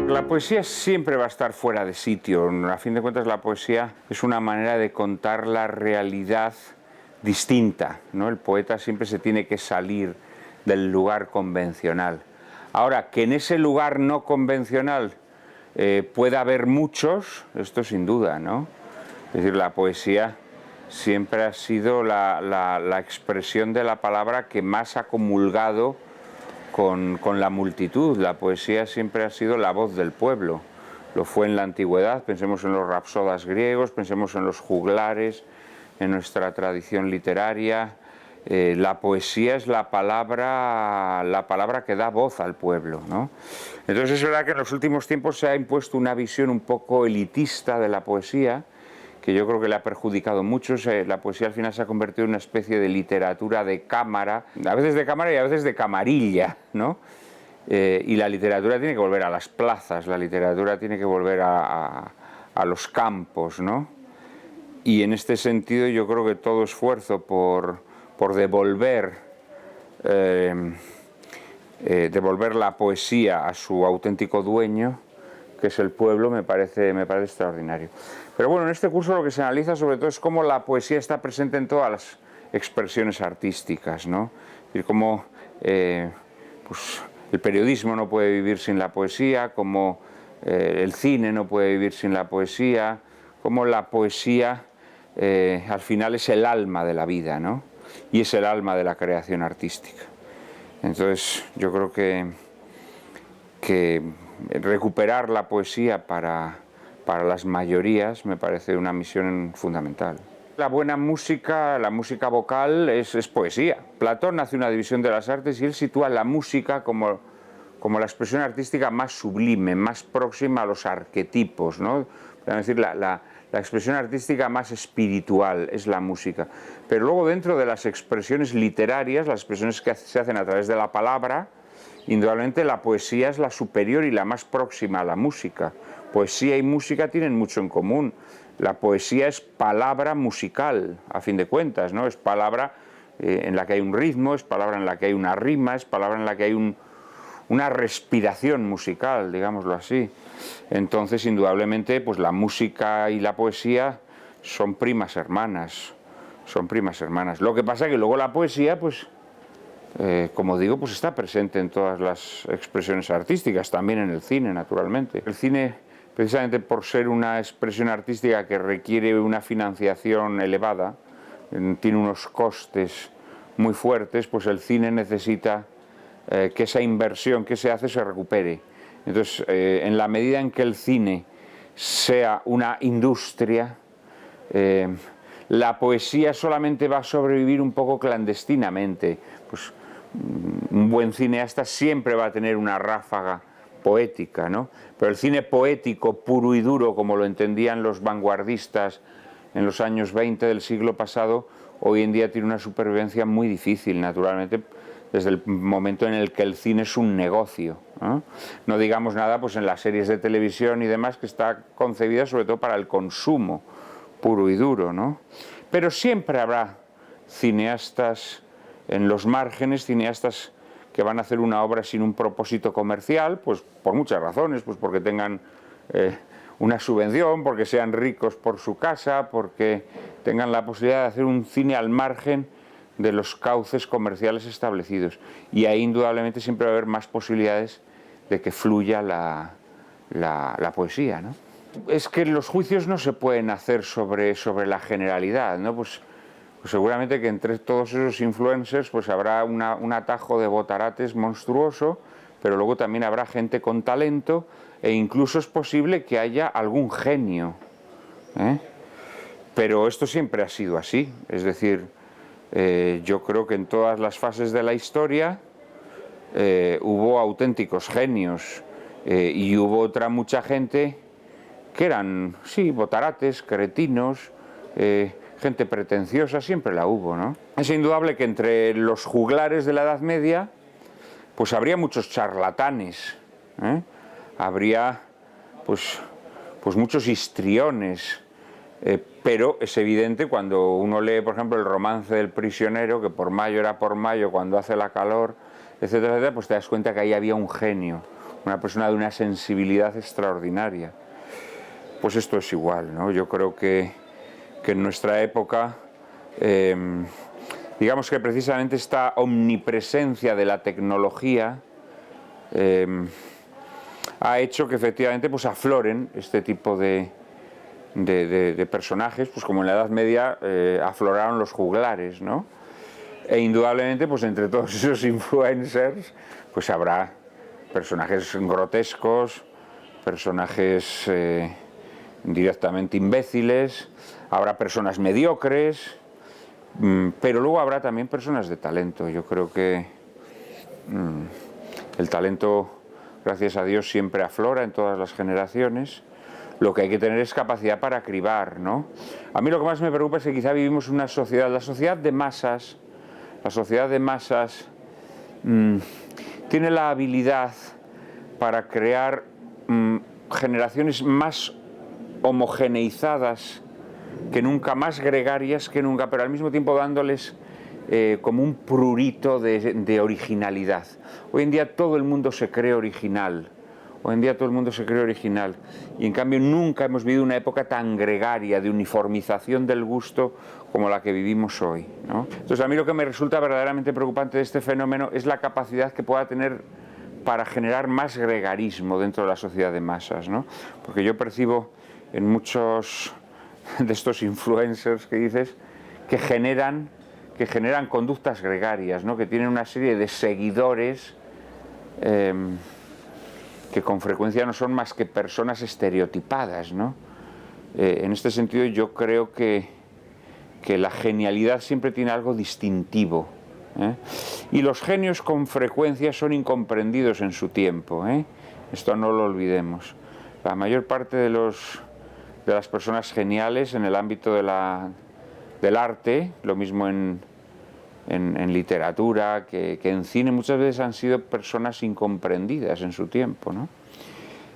La poesía siempre va a estar fuera de sitio. A fin de cuentas, la poesía es una manera de contar la realidad distinta, ¿no? El poeta siempre se tiene que salir del lugar convencional. Ahora, que en ese lugar no convencional pueda haber muchos, esto sin duda, ¿no? Es decir, la poesía siempre ha sido la expresión de la palabra que más ha comulgado con la multitud. La poesía siempre ha sido la voz del pueblo. Lo fue en la antigüedad, pensemos en los rapsodas griegos, pensemos en los juglares, en nuestra tradición literaria. La poesía es la palabra que da voz al pueblo, ¿no? Entonces es verdad que en los últimos tiempos se ha impuesto una visión un poco elitista de la poesía, que yo creo que le ha perjudicado mucho. La poesía al final se ha convertido en una especie de literatura de cámara, a veces de cámara y a veces de camarilla, ¿no? Y la literatura tiene que volver a las plazas, la literatura tiene que volver a los campos, ¿no? Y en este sentido yo creo que todo esfuerzo por devolver la poesía a su auténtico dueño, que es el pueblo, me parece extraordinario. Pero bueno, en este curso lo que se analiza sobre todo es cómo la poesía está presente en todas las expresiones artísticas, ¿no? Es decir, cómo pues, el periodismo no puede vivir sin la poesía, cómo el cine no puede vivir sin la poesía, cómo la poesía al final es el alma de la vida, ¿no? Y es el alma de la creación artística. Entonces yo creo que recuperar la poesía para las mayorías me parece una misión fundamental. La buena música, la música vocal es poesía. Platón hace una división de las artes y él sitúa la música como la expresión artística más sublime, más próxima a los arquetipos, ¿no? Podemos decir, la expresión artística más espiritual es la música. Pero luego dentro de las expresiones literarias, las expresiones que se hacen a través de la palabra, indudablemente la poesía es la superior y la más próxima a la música. Poesía y música tienen mucho en común. La poesía es palabra musical, a fin de cuentas, ¿no? Es palabra en la que hay un ritmo, es palabra en la que hay una rima, es palabra en la que hay una respiración musical, digámoslo así. Entonces, indudablemente, pues la música y la poesía son primas hermanas, son primas hermanas. Lo que pasa es que luego la poesía, pues, como digo, pues está presente en todas las expresiones artísticas, también en el cine, naturalmente. El cine, precisamente por ser una expresión artística que requiere una financiación elevada, tiene unos costes muy fuertes, pues el cine necesita que esa inversión que se hace se recupere. Entonces, en la medida en que el cine sea una industria, la poesía solamente va a sobrevivir un poco clandestinamente. Pues un buen cineasta siempre va a tener una ráfaga poética, ¿no? Pero el cine poético, puro y duro, como lo entendían los vanguardistas en los años 20 del siglo pasado, hoy en día tiene una supervivencia muy difícil, naturalmente, desde el momento en el que el cine es un negocio, ¿no? No digamos nada pues en las series de televisión y demás, que está concebida sobre todo para el consumo puro y duro, ¿no? Pero siempre habrá cineastas en los márgenes, cineastas que van a hacer una obra sin un propósito comercial, pues por muchas razones, pues porque tengan una subvención, porque sean ricos por su casa, porque tengan la posibilidad de hacer un cine al margen de los cauces comerciales establecidos. Y ahí indudablemente siempre va a haber más posibilidades de que fluya la poesía, ¿no? Es que los juicios no se pueden hacer sobre la generalidad, ¿no? Pues seguramente que entre todos esos influencers pues habrá un atajo de botarates monstruoso, pero luego también habrá gente con talento e incluso es posible que haya algún genio, ¿eh? Pero esto siempre ha sido así, es decir, yo creo que en todas las fases de la historia hubo auténticos genios y hubo otra mucha gente que eran, sí, botarates, cretinos, gente pretenciosa, siempre la hubo, ¿no? Es indudable que entre los juglares de la Edad Media pues habría muchos charlatanes, ¿eh? Habría pues muchos histriones, pero es evidente cuando uno lee, por ejemplo, el Romance del prisionero, que por mayo era por mayo, cuando hace la calor, etcétera, etcétera, pues te das cuenta que ahí había un genio una persona de una sensibilidad extraordinaria. Pues esto es igual, ¿no? Yo creo que en nuestra época, digamos que precisamente esta omnipresencia de la tecnología ha hecho que efectivamente pues afloren este tipo de personajes, pues como en la Edad Media afloraron los juglares, ¿no? E indudablemente pues entre todos esos influencers pues habrá personajes grotescos, personajes directamente imbéciles, habrá personas mediocres, pero luego habrá también personas de talento. Yo creo que el talento, gracias a Dios, siempre aflora en todas las generaciones. Lo que hay que tener es capacidad para cribar, ¿no? A mí lo que más me preocupa es que quizá vivimos una sociedad, la sociedad de masas, tiene la habilidad para crear generaciones más homogeneizadas que nunca, más gregarias que nunca, pero al mismo tiempo dándoles como un prurito de originalidad. Hoy en día todo el mundo se cree original. Y en cambio nunca hemos vivido una época tan gregaria de uniformización del gusto como la que vivimos hoy, ¿no? Entonces a mí lo que me resulta verdaderamente preocupante de este fenómeno es la capacidad que pueda tener para generar más gregarismo dentro de la sociedad de masas, ¿no? Porque yo percibo en muchos de estos influencers que dices que generan conductas gregarias, ¿no? Que tienen una serie de seguidores que con frecuencia no son más que personas estereotipadas, ¿no? En este sentido yo creo que la genialidad siempre tiene algo distintivo, ¿eh? Y los genios con frecuencia son incomprendidos en su tiempo, ¿eh? Esto no lo olvidemos. La mayor parte de las personas geniales en el ámbito del arte, lo mismo en literatura que en cine, muchas veces han sido personas incomprendidas en su tiempo, ¿no?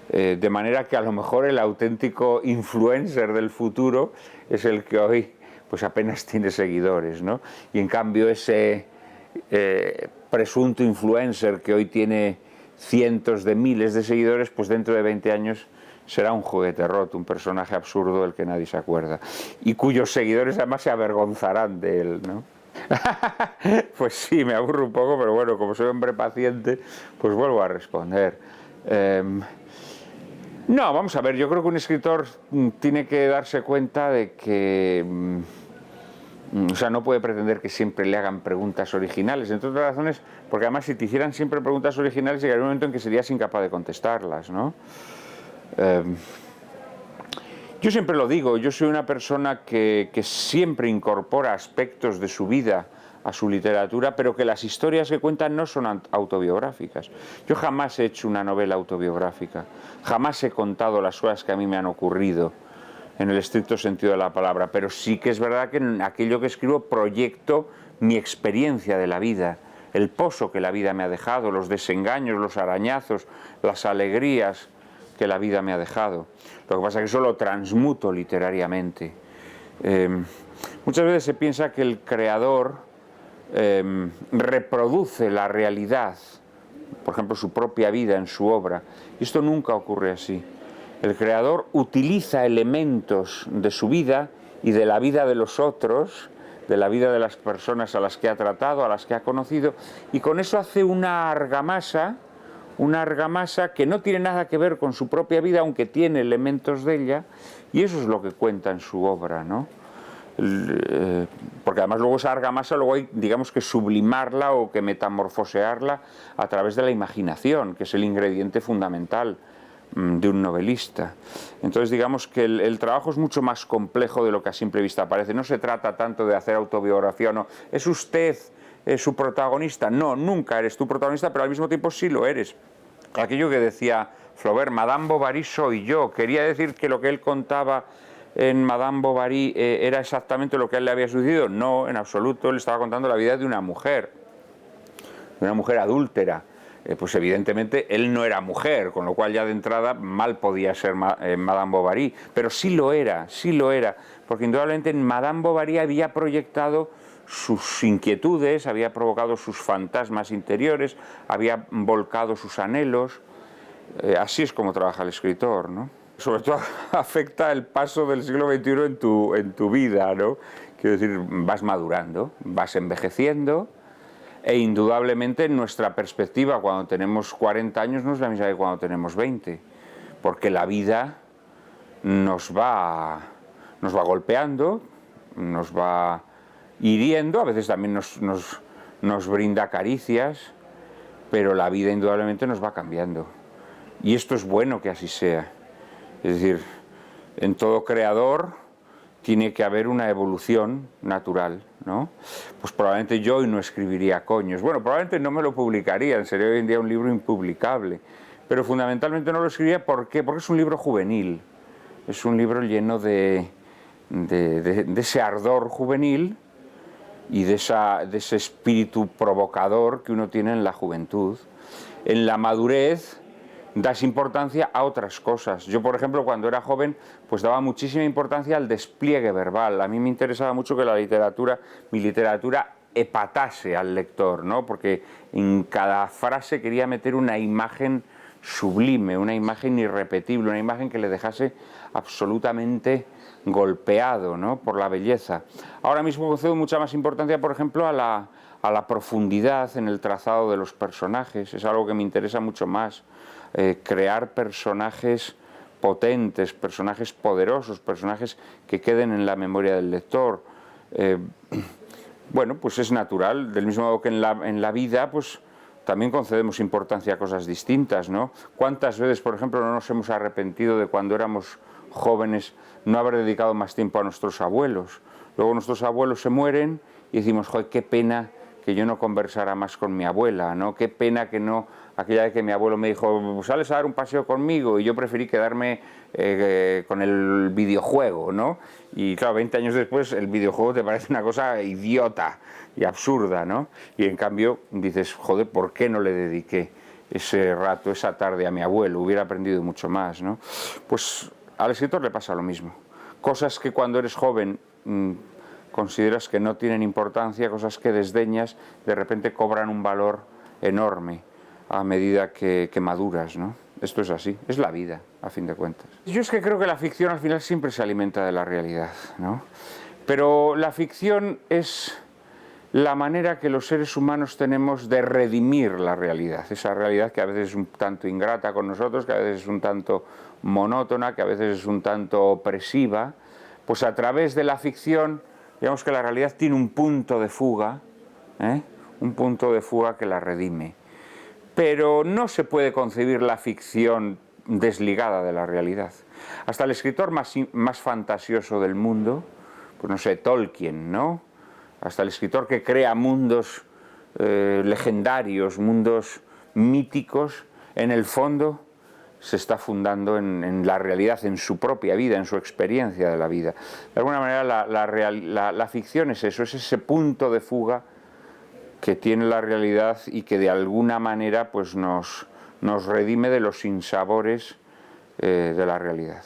De manera que a lo mejor el auténtico influencer del futuro es el que hoy pues apenas tiene seguidores, ¿no? Y en cambio ese presunto influencer que hoy tiene cientos de miles de seguidores, pues dentro de 20 años será un juguete roto, un personaje absurdo del que nadie se acuerda y cuyos seguidores además se avergonzarán de él, ¿no? Pues sí, me aburro un poco, pero bueno, como soy hombre paciente, pues vuelvo a responder. No, vamos a ver, yo creo que un escritor tiene que darse cuenta de que o sea, no puede pretender que siempre le hagan preguntas originales, entre otras razones, porque además si te hicieran siempre preguntas originales llegaría un momento en que serías incapaz de contestarlas, ¿no? Yo siempre lo digo, yo soy una persona que siempre incorpora aspectos de su vida a su literatura, pero que las historias que cuentan no son autobiográficas. Yo jamás he hecho una novela autobiográfica, jamás he contado las cosas que a mí me han ocurrido en el estricto sentido de la palabra, pero sí que es verdad que en aquello que escribo proyecto mi experiencia de la vida, el pozo que la vida me ha dejado, los desengaños, los arañazos, las alegrías que la vida me ha dejado. Lo que pasa es que eso lo transmuto literariamente. Muchas veces se piensa que el creador reproduce la realidad, por ejemplo su propia vida en su obra, y esto nunca ocurre así. El creador utiliza elementos de su vida y de la vida de los otros, de la vida de las personas a las que ha tratado, a las que ha conocido, y con eso hace una argamasa que no tiene nada que ver con su propia vida, aunque tiene elementos de ella, y eso es lo que cuenta en su obra, ¿no? Porque además luego esa argamasa luego hay, digamos, que sublimarla o que metamorfosearla a través de la imaginación, que es el ingrediente fundamental de un novelista. Entonces digamos que el trabajo es mucho más complejo de lo que a simple vista parece. No se trata tanto de hacer autobiografía o no. ¿Es usted su protagonista? No, nunca eres tu protagonista, pero al mismo tiempo sí lo eres. Aquello que decía Flaubert, Madame Bovary soy yo, quería decir que lo que él contaba en Madame Bovary era exactamente lo que a él le había sucedido. No, en absoluto, él estaba contando la vida de una mujer adúltera. Pues evidentemente él no era mujer, con lo cual ya de entrada mal podía ser Madame Bovary, pero sí lo era, porque indudablemente en Madame Bovary había proyectado sus inquietudes, había provocado sus fantasmas interiores, había volcado sus anhelos, Así es como trabaja el escritor, ¿no? Sobre todo afecta el paso del siglo XXI en tu vida, ¿no? Quiero decir, vas madurando, vas envejeciendo, e indudablemente nuestra perspectiva cuando tenemos 40 años no es la misma que cuando tenemos 20, porque la vida nos va golpeando, nos va hiriendo, a veces también nos brinda caricias, pero la vida indudablemente nos va cambiando. Y esto es bueno que así sea. Es decir, en todo creador tiene que haber una evolución natural, ¿no? Pues probablemente yo hoy no escribiría Coños. Bueno, probablemente no me lo publicaría, sería hoy en día un libro impublicable. Pero fundamentalmente no lo escribiría, ¿por qué? Porque es un libro juvenil. Es un libro lleno de ese ardor juvenil y de ese espíritu provocador que uno tiene en la juventud. En la madurez das importancia a otras cosas. Yo, por ejemplo, cuando era joven, pues daba muchísima importancia al despliegue verbal. A mí me interesaba mucho que mi literatura epatase al lector, ¿no? Porque en cada frase quería meter una imagen sublime, una imagen irrepetible, una imagen que le dejase absolutamente golpeado, ¿no? Por la belleza. Ahora mismo concedo mucha más importancia, por ejemplo, a la profundidad en el trazado de los personajes. Es algo que me interesa mucho más. Crear personajes potentes, personajes poderosos, personajes que queden en la memoria del lector. Bueno, pues es natural, del mismo modo que en la vida, pues también concedemos importancia a cosas distintas, ¿no? ¿Cuántas veces, por ejemplo, no nos hemos arrepentido de cuando éramos jóvenes no haber dedicado más tiempo a nuestros abuelos? Luego nuestros abuelos se mueren y decimos, joder, qué pena que yo no conversara más con mi abuela, ¿no? Qué pena que no, aquella vez que mi abuelo me dijo, sales a dar un paseo conmigo, y yo preferí quedarme con el videojuego, ¿no? Y claro, 20 años después el videojuego te parece una cosa idiota y absurda, ¿no? Y en cambio dices, joder, ¿por qué no le dediqué ese rato, esa tarde a mi abuelo? Hubiera aprendido mucho más, ¿no? Pues al escritor le pasa lo mismo. Cosas que cuando eres joven consideras que no tienen importancia, cosas que desdeñas, de repente cobran un valor enorme a medida que maduras, ¿no? Esto es así, es la vida, a fin de cuentas. Yo es que creo que la ficción al final siempre se alimenta de la realidad, ¿no? Pero la ficción es la manera que los seres humanos tenemos de redimir la realidad, esa realidad que a veces es un tanto ingrata con nosotros, que a veces es un tanto monótona, que a veces es un tanto opresiva. Pues a través de la ficción, digamos que la realidad tiene un punto de fuga, un punto de fuga que la redime. Pero no se puede concebir la ficción desligada de la realidad. Hasta el escritor más fantasioso del mundo, pues no sé, Tolkien, ¿no? Hasta el escritor que crea mundos legendarios, mundos míticos, en el fondo se está fundando en la realidad, en su propia vida, en su experiencia de la vida. De alguna manera la ficción es eso, es ese punto de fuga que tiene la realidad y que de alguna manera pues nos redime de los sinsabores de la realidad.